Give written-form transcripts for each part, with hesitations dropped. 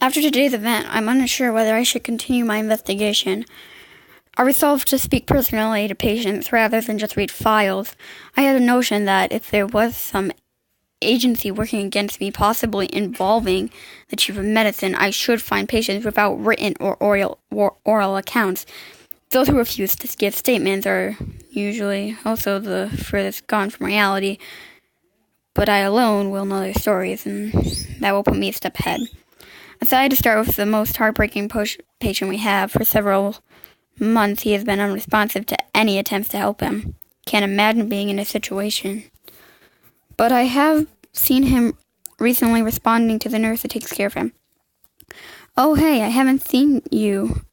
After today's event, I'm unsure whether I should continue my investigation. I resolved to speak personally to patients rather than just read files. I had a notion that if there was some agency working against me, possibly involving the chief of medicine, I should find patients without written or oral accounts. Those who refuse to give statements are usually also the furthest gone from reality, but I alone will know their stories, and that will put me a step ahead. I decided to start with the most heartbreaking patient we have. For several months, he has been unresponsive to any attempts to help him. Can't imagine being in his situation. But I have seen him recently responding to the nurse that takes care of him. "Oh, hey, I haven't seen you,"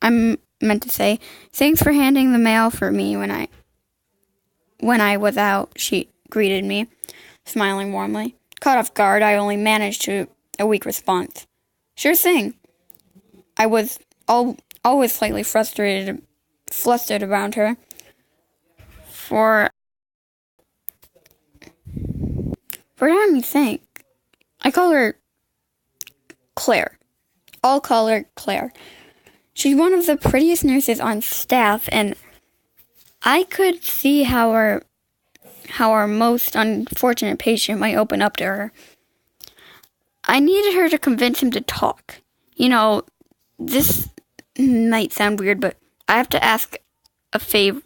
I meant to say. "Thanks for handing the mail for me when I was out," she greeted me, smiling warmly. Caught off guard, I only managed a weak response. "Sure thing." I was always slightly flustered around her. Let me think. I call her Claire. I'll call her Claire. She's one of the prettiest nurses on staff, and I could see how our most unfortunate patient might open up to her. I needed her to convince him to talk. This might sound weird, but I have a favor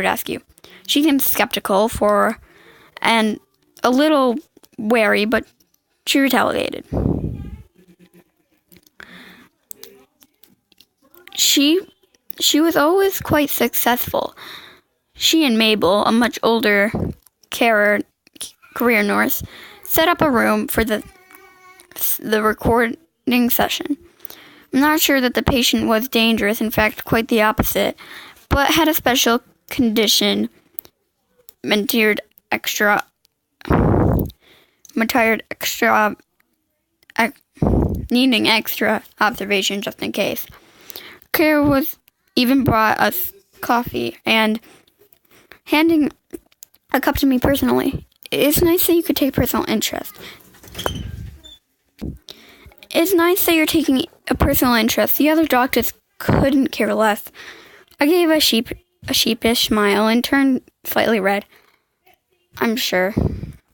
to ask you. She seems skeptical and a little wary, but she retaliated. She was always quite successful. She and Mabel, a much older career nurse, set up a room for the recording session. I'm not sure that the patient was dangerous, in fact, quite the opposite, but had a special condition, needing extra observation just in case. Claire was even brought us coffee and handing a cup to me personally. It's nice that you could take personal interest. It's nice that you're taking a personal interest. The other doctors couldn't care less. I gave a sheepish smile and turned slightly red. "I'm sure."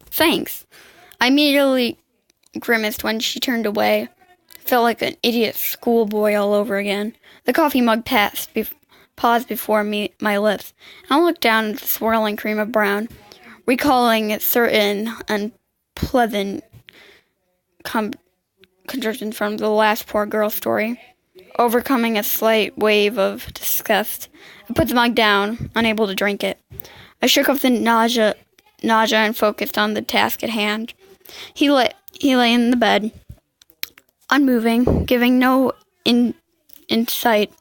"Thanks." I immediately grimaced when she turned away. Felt like an idiot schoolboy all over again. The coffee mug paused before my lips. I looked down at the swirling cream of brown, recalling a certain unpleasant conjunction from the last poor girl story. Overcoming a slight wave of disgust, I put the mug down, unable to drink it. I shook off the nausea and focused on the task at hand. He lay in the bed, unmoving, giving no insight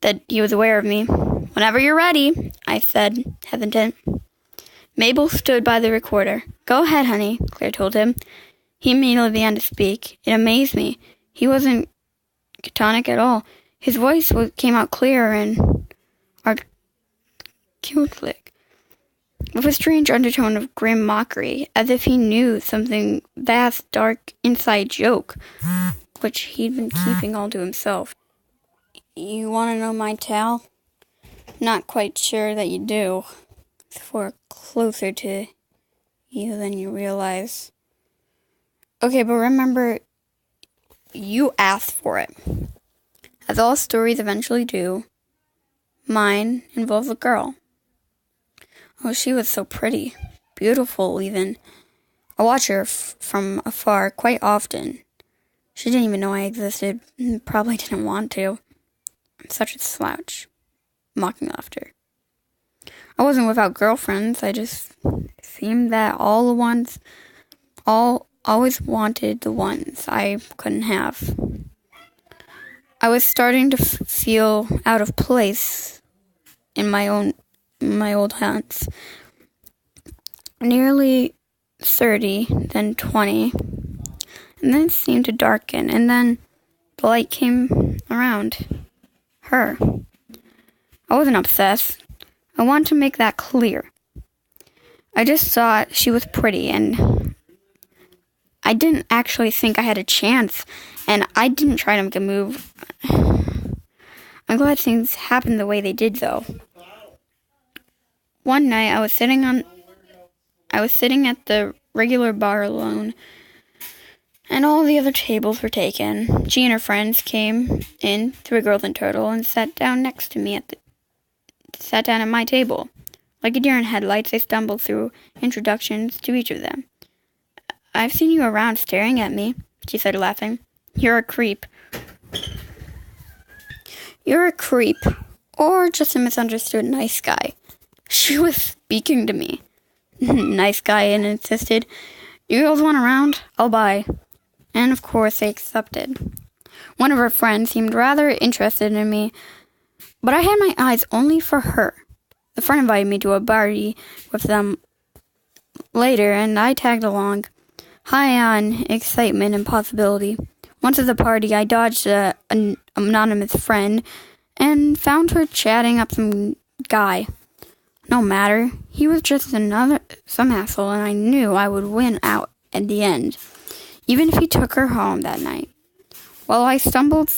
that he was aware of me. "Whenever you're ready," I said, hesitant. Mabel stood by the recorder. "Go ahead, honey," Claire told him. He immediately began to speak. It amazed me. He wasn't catatonic at all. His voice came out clear and articulate, with a strange undertone of grim mockery, as if he knew something vast, dark, inside joke, which he'd been keeping all to himself. "You want to know my tale? Not quite sure that you do. It's far closer to you than you realize. Okay, but remember, you asked for it. As all stories eventually do, mine involves a girl. Oh, she was so pretty, beautiful even. I watch her from afar quite often. She didn't even know I existed, and probably didn't want to. I'm such a slouch." Mocking laughter. "I wasn't without girlfriends. I just seemed that always wanted the ones I couldn't have. I was starting to feel out of place in my old haunts. Nearly 30, then 20, and then it seemed to darken, and then the light came around. Her. I wasn't obsessed. I want to make that clear. I just thought she was pretty, and I didn't actually think I had a chance, and I didn't try to make a move. I'm glad things happened the way they did, though. One night, I was sitting at the regular bar alone, and all the other tables were taken. She and her friends came in, through a girl and turtle, and sat down next to me sat down at my table. Like a deer in headlights, I stumbled through introductions to each of them. "I've seen you around staring at me," she said, laughing. You're a creep. You're a creep, or just a misunderstood nice guy." She was speaking to me. "Nice guy," and insisted. "You girls want a round? I'll buy." And of course they accepted. One of her friends seemed rather interested in me, but I had my eyes only for her. The friend invited me to a party with them later, and I tagged along, high on excitement and possibility. Once at the party, I dodged an anonymous friend and found her chatting up some guy. No matter, he was just some asshole, and I knew I would win out at the end, even if he took her home that night. While I stumbled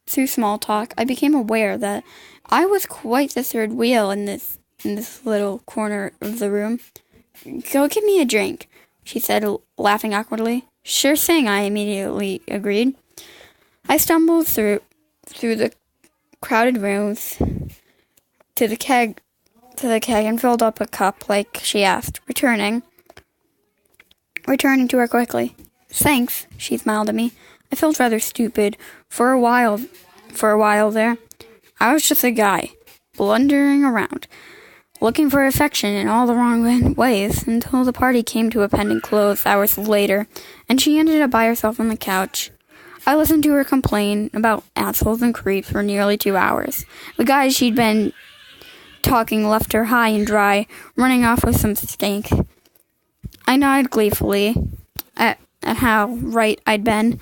through small talk, I became aware that I was quite the third wheel in this little corner of the room. "Go get me a drink," she said, laughing awkwardly. "Sure thing," I immediately agreed. I stumbled through the crowded rooms to the keg and filled up a cup like she asked, returning to her quickly. "Thanks," she smiled at me. I felt rather stupid for a while there. I was just a guy, blundering around, looking for affection in all the wrong ways, until the party came to a pending close hours later, and she ended up by herself on the couch. I listened to her complain about assholes and creeps for nearly 2 hours. The guys she'd been talking left her high and dry, running off with some stink. I nodded gleefully at how right I'd been,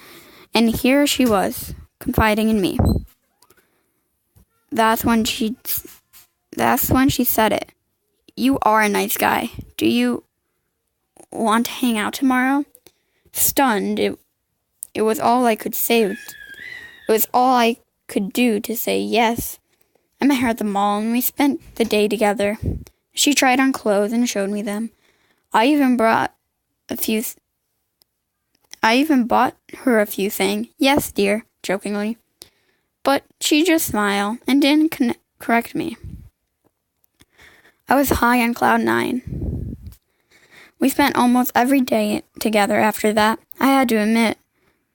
and here she was, confiding in me. That's when she said it. "You are a nice guy. Do you want to hang out tomorrow?" Stunned, it was all I could say. It was all I could do to say yes. I met her at the mall, and we spent the day together. She tried on clothes and showed me them. I even bought her a few, saying, "Yes, dear," jokingly. But she just smiled and didn't correct me. I was high on cloud 9. We spent almost every day together after that. I had to admit,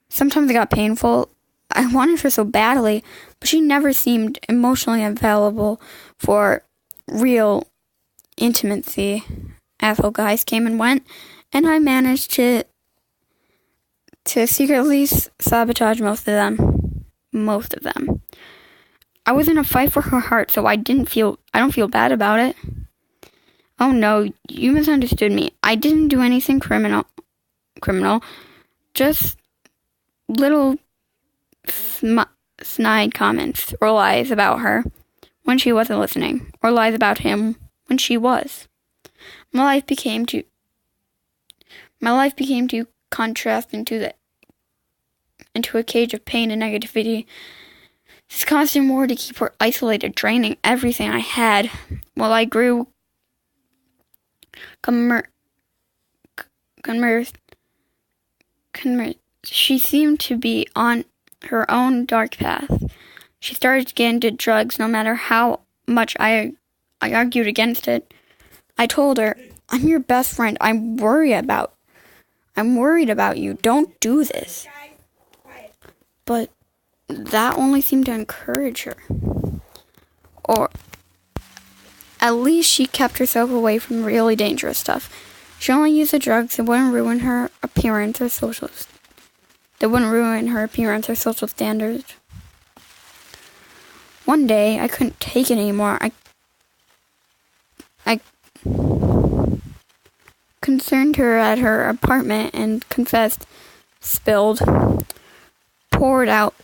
sometimes it got painful. I wanted her so badly, but she never seemed emotionally available for real intimacy. Asshole guys came and went, and I managed to secretly sabotage most of them. I was in a fight for her heart, so I don't feel bad about it. Oh no, you misunderstood me. I didn't do anything criminal. Just little snide comments or lies about her when she wasn't listening, or lies about him when she was. My life became too contrast into a cage of pain and negativity. This constant war to keep her isolated, draining everything I had. While I grew she seemed to be on her own dark path. She started to get into drugs, no matter how much I argued against it. I told her, "I'm your best friend. I'm worried about you. Don't do this." But that only seemed to encourage her. Or at least she kept herself away from really dangerous stuff. She only used the drugs that wouldn't ruin her appearance or social standards. One day, I couldn't take it anymore. I concerned her at her apartment and poured out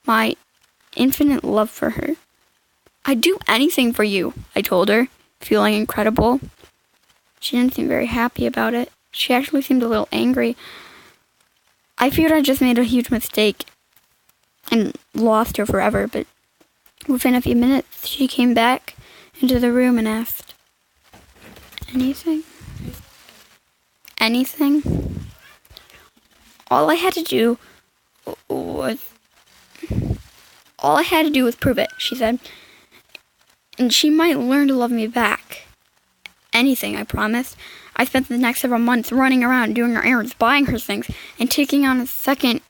my infinite love for her. "I'd do anything for you," I told her. feeling incredible. She didn't seem very happy about it. She actually seemed a little angry. I figured I just made a huge mistake and lost her forever, but within a few minutes, she came back into the room and asked, "Anything? Anything?" All I had to do was prove it, she said. And she might learn to love me back. Anything, I promised. I spent the next several months running around, doing her errands, buying her things, and taking on a second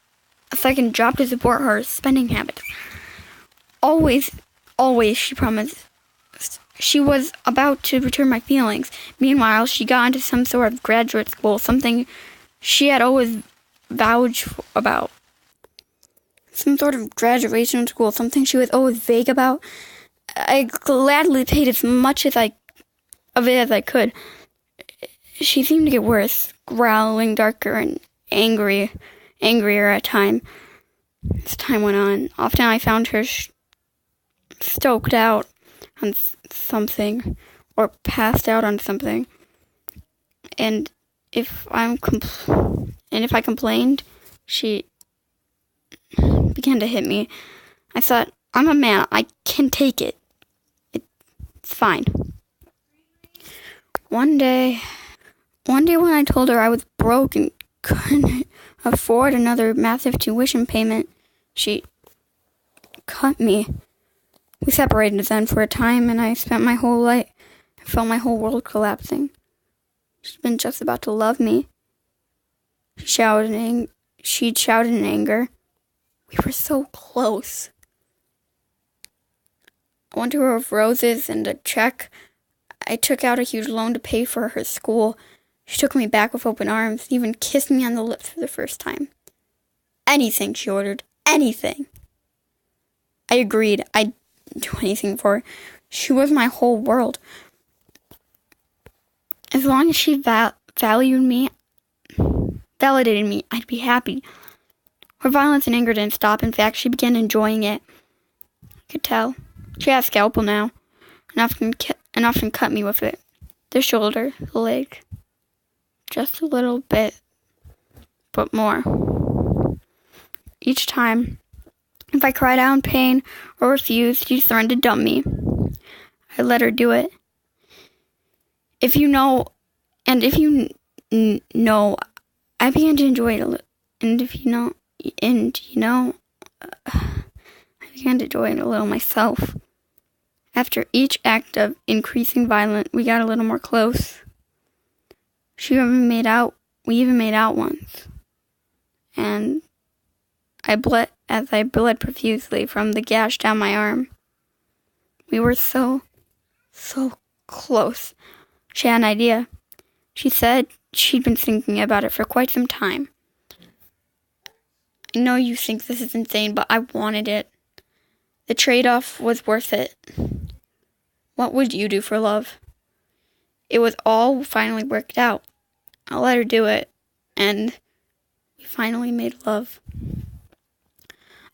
job to support her spending habits. Always, she promised. She was about to return my feelings. Meanwhile, she got into some sort of graduate school, something she had always vouched about. Some sort of graduation school, something she was always vague about. I gladly paid as much of it as I could. She seemed to get worse, growling darker and angrier at time. As time went on, often I found her stoked out on something or passed out on something. And if I complained, she began to hit me. I thought, I'm a man. I can take it. It's fine. One day when I told her I was broke and couldn't afford another massive tuition payment, she cut me. We separated then for a time, and I felt my whole world collapsing. She'd been just about to love me. She'd shouted in anger. We were so close. I went to her with roses and a check. I took out a huge loan to pay for her school. She took me back with open arms, even kissed me on the lips for the first time. Anything, she ordered. Anything. I agreed. I'd do anything for her. She was my whole world. As long as she validated me, I'd be happy. Her violence and anger didn't stop. In fact, she began enjoying it. I could tell. She has a scalpel now, and often cut me with it. The shoulder, the leg. Just a little bit, but more. Each time, if I cried out in pain or refused, she threatened to dump me. I let her do it. I began to enjoy it a little. I began to enjoy it a little myself. After each act of increasing violence, we got a little more close. We even made out once. And I bled profusely from the gash down my arm. We were so close. She had an idea. She said she'd been thinking about it for quite some time. I know you think this is insane, but I wanted it. The trade-off was worth it. What would you do for love? It was all finally worked out. I let her do it, and we finally made love.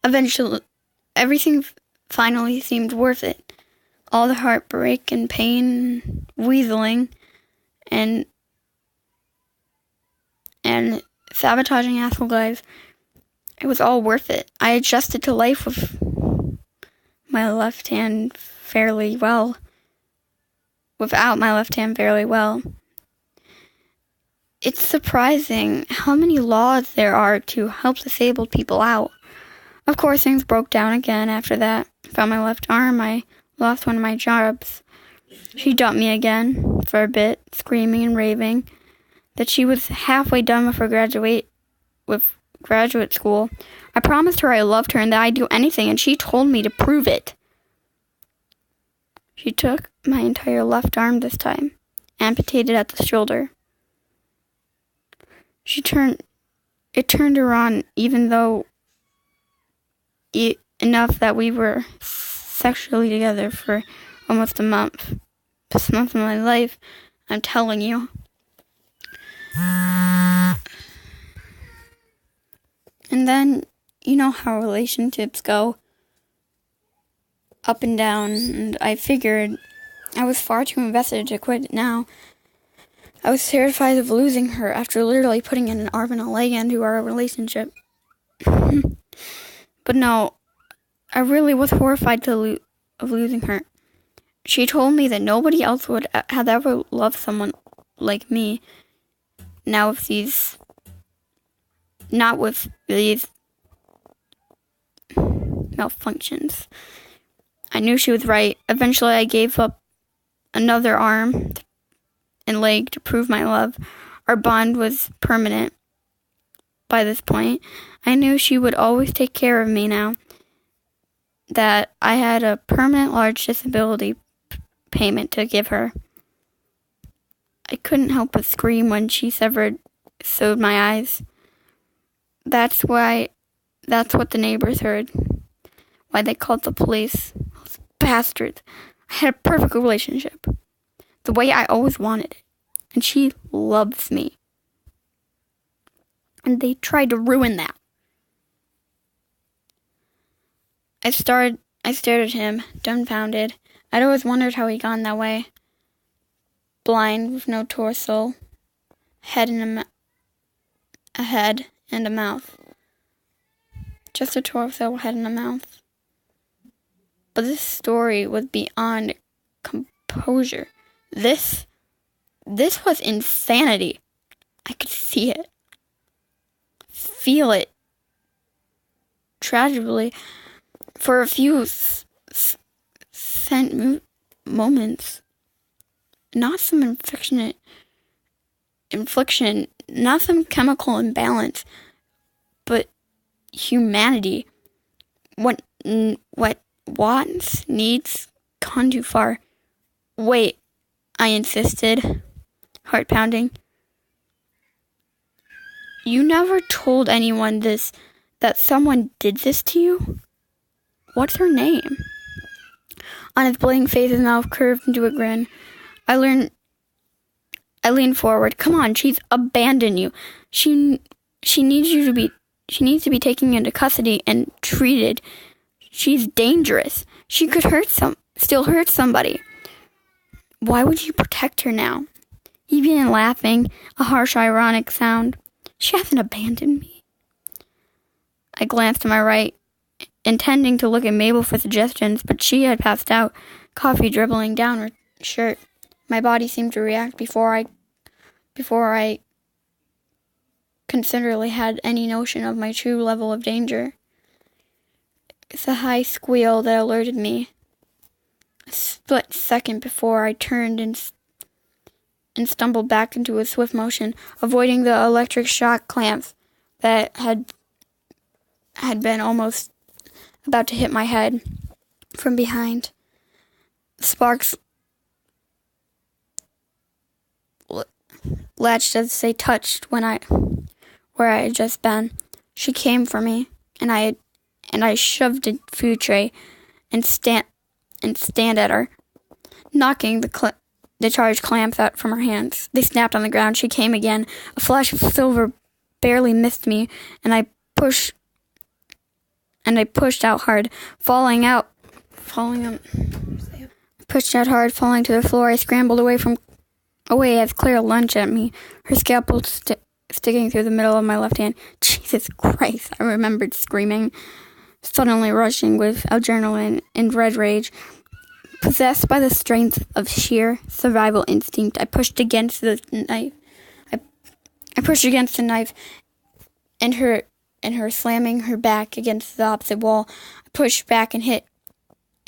Eventually, everything finally seemed worth it. All the heartbreak and pain, weaseling, and sabotaging asshole guys. It was all worth it. I adjusted to life with my left hand fairly well. Without my left hand fairly well. It's surprising how many laws there are to help disabled people out. Of course, things broke down again after that. Found my left arm. I lost one of my jobs. She dumped me again for a bit, screaming and raving that she was halfway done with her graduate school. I promised her I loved her and that I'd do anything, and she told me to prove it. She took my entire left arm this time, amputated at the shoulder. It turned her on, even though enough that we were sexually together for almost a month. Best month of my life, I'm telling you. And then, you know how relationships go up and down, and I figured I was far too invested to quit now. I was terrified of losing her after literally putting in an arm and a leg into our relationship. But no, I really was horrified of losing her. She told me that nobody else had ever loved someone like me. Not with these malfunctions. I knew she was right. Eventually, I gave up another arm and leg to prove my love. Our bond was permanent. By this point, I knew she would always take care of me now that I had a permanent large disability payment to give her. I couldn't help but scream when she sewed my eyes. That's what the neighbors heard. Why they called the police. Those bastards. I had a perfect relationship. The way I always wanted it. And she loves me. And they tried to ruin that. I stared at him, dumbfounded. I'd always wondered how he got that way. Blind, with no torso, a head and a mouth. Just a torso, a head, and a mouth. But this story was beyond composure. This was insanity. I could see it. Feel it. Tragically, for a few moments, not some infliction, not some chemical imbalance, but humanity. What wants, needs, gone too far. Wait, I insisted, heart pounding. You never told anyone that someone did this to you? What's her name? On his bleeding face, his mouth curved into a grin. I leaned forward. Come on, she's abandoned you. She needs to be taken into custody and treated. She's dangerous. She could still hurt somebody. Why would you protect her now? He began laughing, a harsh, ironic sound. She hasn't abandoned me. I glanced to my right, intending to look at Mabel for suggestions, but she had passed out, coffee dribbling down her shirt. My body seemed to react before I considerably had any notion of my true level of danger. It's a high squeal that alerted me. A split second before I turned and stumbled back into a swift motion, avoiding the electric shock clamps that had been almost about to hit my head from behind. Sparks latched as they touched where I had just been. She came for me, and I shoved a food tray and stand at her, knocking the charged clamps out from her hands. They snapped on the ground. She came again. A flash of silver barely missed me, and I pushed out hard, falling out to the floor. I scrambled away as Claire lunged at me, her scalpel sticking through the middle of my left hand. Jesus Christ, I remembered screaming, suddenly rushing with adrenaline and red rage. Possessed by the strength of sheer survival instinct, I pushed against the knife. I pushed against the knife, and her slamming her back against the opposite wall. I pushed back and hit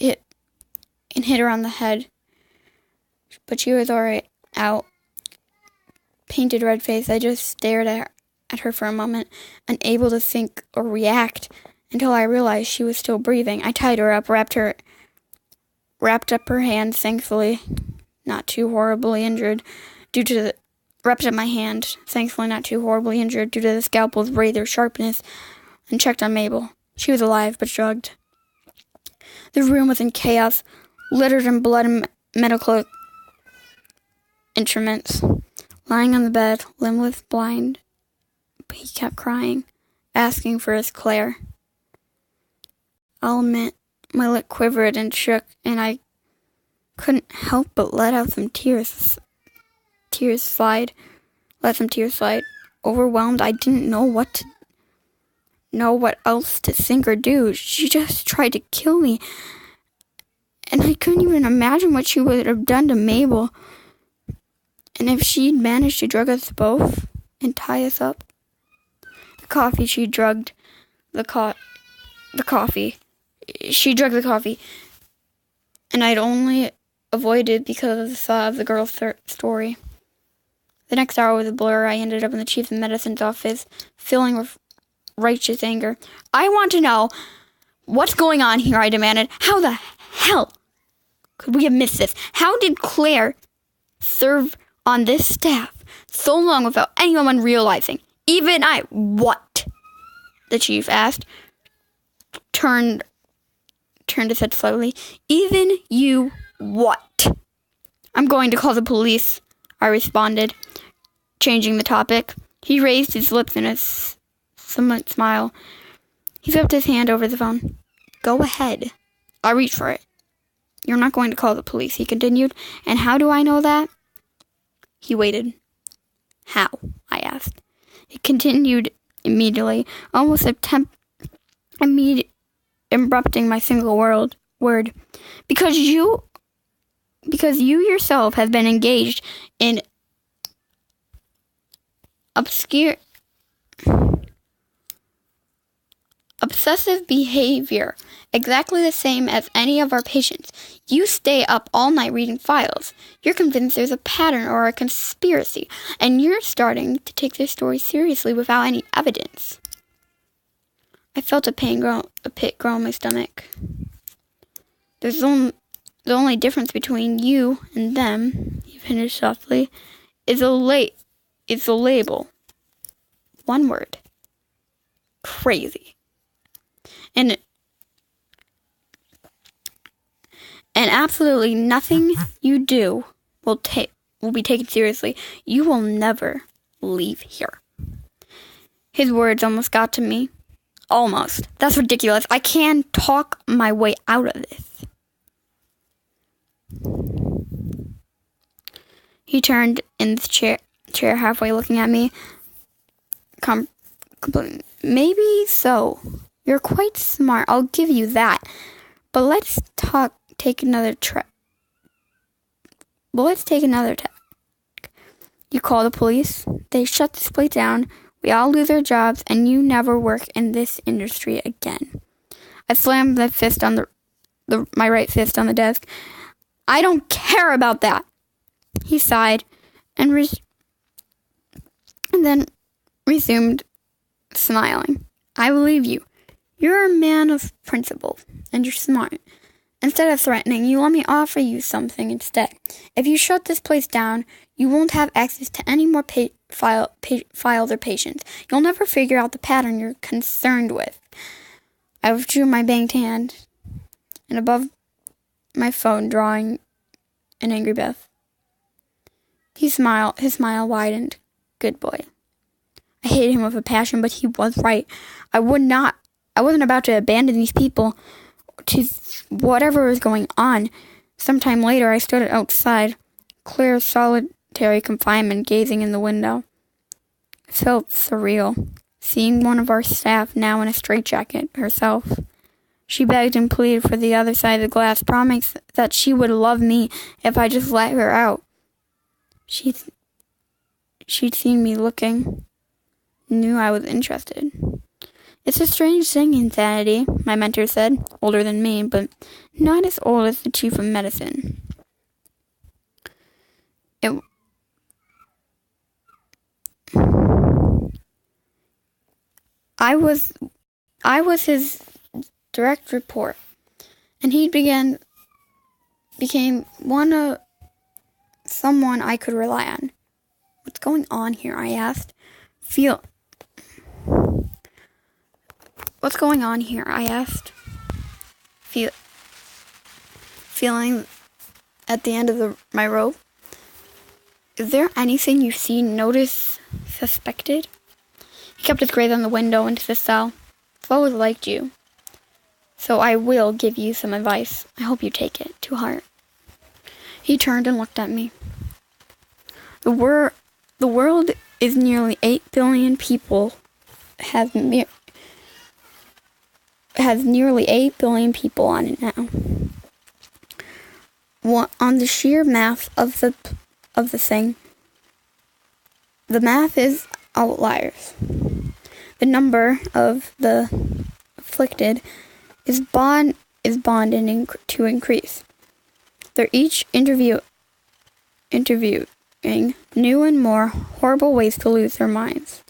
her on the head. But she was already out. Painted red face, I just stared at her for a moment, unable to think or react until I realized she was still breathing. I tied her up, wrapped up her hands, thankfully not too horribly injured due to the scalpel's razor sharpness, and checked on Mabel. She was alive, but shrugged. The room was in chaos, littered in blood and medical instruments. Lying on the bed, limbless, blind, but he kept crying, asking for his Claire. I'll admit, my lip quivered and shook, and I couldn't help but let some tears slide. Overwhelmed, I didn't know what else to think or do. She just tried to kill me. And I couldn't even imagine what she would have done to Mabel. And if she'd managed to drug us both and tie us up. She drugged the coffee. And I'd only avoided because of the thought of the girl's story. The next hour was a blur. I ended up in the chief of medicine's office, filling with righteous anger. I want to know what's going on here, I demanded. How the hell could we have missed this? How did Claire serve on this staff so long without anyone realizing? Even I. What? The chief asked. Turned his head slowly. Even you what? I'm going to call the police, I responded, changing the topic. He raised his lips in a somewhat smile. He flipped his hand over the phone. Go ahead. I'll reach for it. You're not going to call the police, he continued. And how do I know that? He waited. How? I asked. He continued immediately, almost interrupting my single word. Because you yourself have been engaged in obsessive behavior, exactly the same as any of our patients. You stay up all night reading files. You're convinced there's a pattern or a conspiracy, and you're starting to take this story seriously without any evidence. I felt a pit grow in my stomach. The only difference between you and them, he finished softly, is a label. One word. Crazy. And absolutely nothing you do will be taken seriously. You will never leave here. His words almost got to me. Almost. That's ridiculous. I can talk my way out of this. He turned in the chair halfway, looking at me. Maybe so. You're quite smart. I'll give you that. But let's take another tack. You call the police. They shut this place down. We all lose our jobs, and you never work in this industry again. I slammed my fist on my right fist on the desk. I don't care about that. He sighed and then resumed smiling. I believe you. You're a man of principle, and you're smart. Instead of threatening, you let me offer you something instead. If you shut this place down, you won't have access to any more files or patients. You'll never figure out the pattern you're concerned with. I withdrew my banked hand, and above my phone, drawing an angry breath. His smile widened. Good boy. I hated him with a passion, but he was right. I wasn't about to abandon these people to whatever was going on. Sometime later, I stood outside, Claire's solitary confinement, gazing in the window. It felt surreal, seeing one of our staff now in a straitjacket herself. She begged and pleaded for the other side of the glass, promising that she would love me if I just let her out. She'd seen me looking, knew I was interested. It's a strange thing, insanity, my mentor said, older than me, but not as old as the chief of medicine. I was his direct report, and he became someone I could rely on. What's going on here? I asked. What's going on here? I asked. Feeling at the end of my rope. Is there anything you've seen, noticed, suspected? He kept his gaze on the window into the cell. I've always liked you. So I will give you some advice. I hope you take it to heart. He turned and looked at me. The world is nearly 8 billion people, has nearly 8 billion people on it now. On the sheer math of the thing, the math is outliers. The number of the afflicted is bonding to increase. They're each interviewing new and more horrible ways to lose their minds,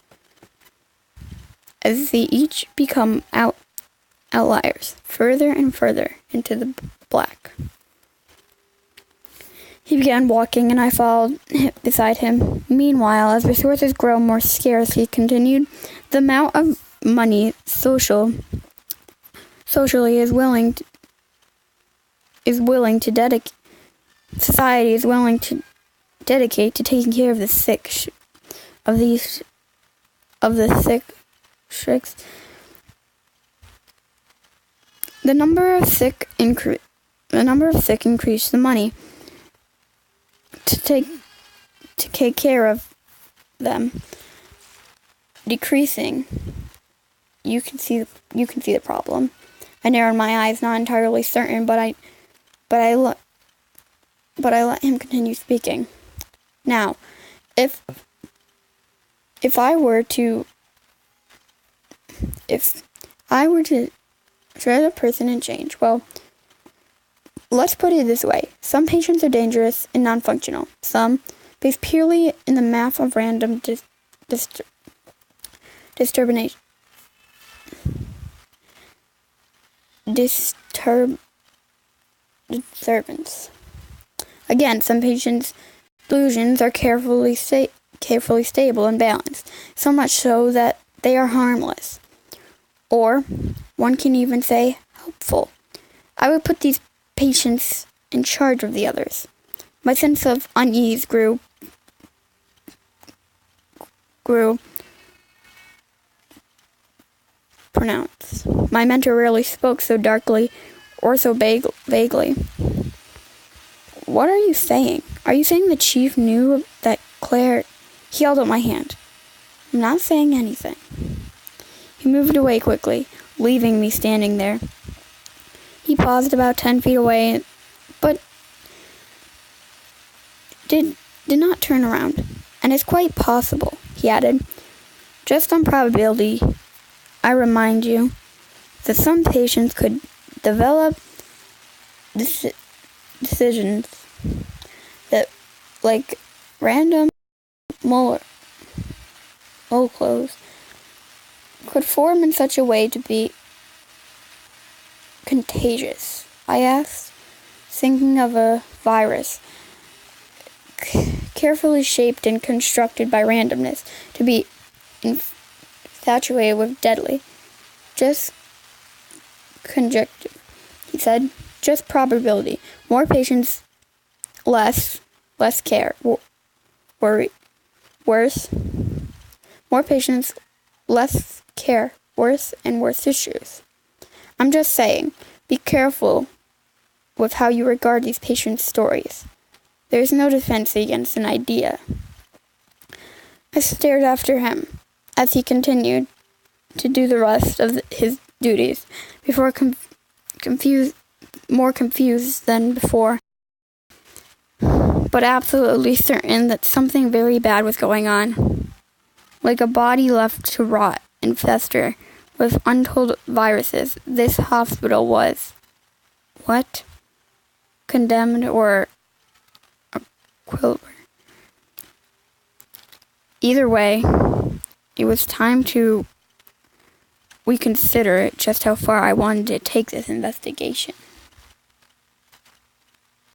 as they each become outliers, further and further into the black. He began walking, and I followed beside him. Meanwhile, as resources grow more scarce, he continued, the amount of money socially is willing to dedicate. Society is willing to dedicate to taking care of the sick, the number of sick increased. The money to take care of them decreasing. You can see the problem. I narrowed my eyes, not entirely certain, but I let him continue speaking. Now, if I were to shred a person and change, well, let's put it this way. Some patients are dangerous and non-functional. Some, based purely in the math of random disturbance. Again, some patients' delusions are carefully stable and balanced, so much so that they are harmless. Or, one can even say, helpful. I would put these patients in charge of the others. My sense of unease grew pronounced. My mentor rarely spoke so darkly or so vaguely. What are you saying? Are you saying the chief knew that Claire... He held up my hand. I'm not saying anything. He moved away quickly, leaving me standing there. He paused about 10 feet away, but did not turn around. And it's quite possible, he added, just on probability, I remind you, that some patients could develop decisions that, like random mole clothes, could form in such a way to be contagious. I asked, thinking of a virus carefully shaped and constructed by randomness to be infatuated with deadly. Just conjecture, he said. Just probability. More patients, less care. Worry. Worse. More patients, less care. Worse and worse issues. I'm just saying, be careful with how you regard these patients' stories. There's no defense against an idea. I stared after him as he continued to do the rest of his duties before more confused than before, but absolutely certain that something very bad was going on. Like a body left to rot and fester with untold viruses, this hospital was, what? Condemned or a quilt. Either way, it was time to reconsider just how far I wanted to take this investigation.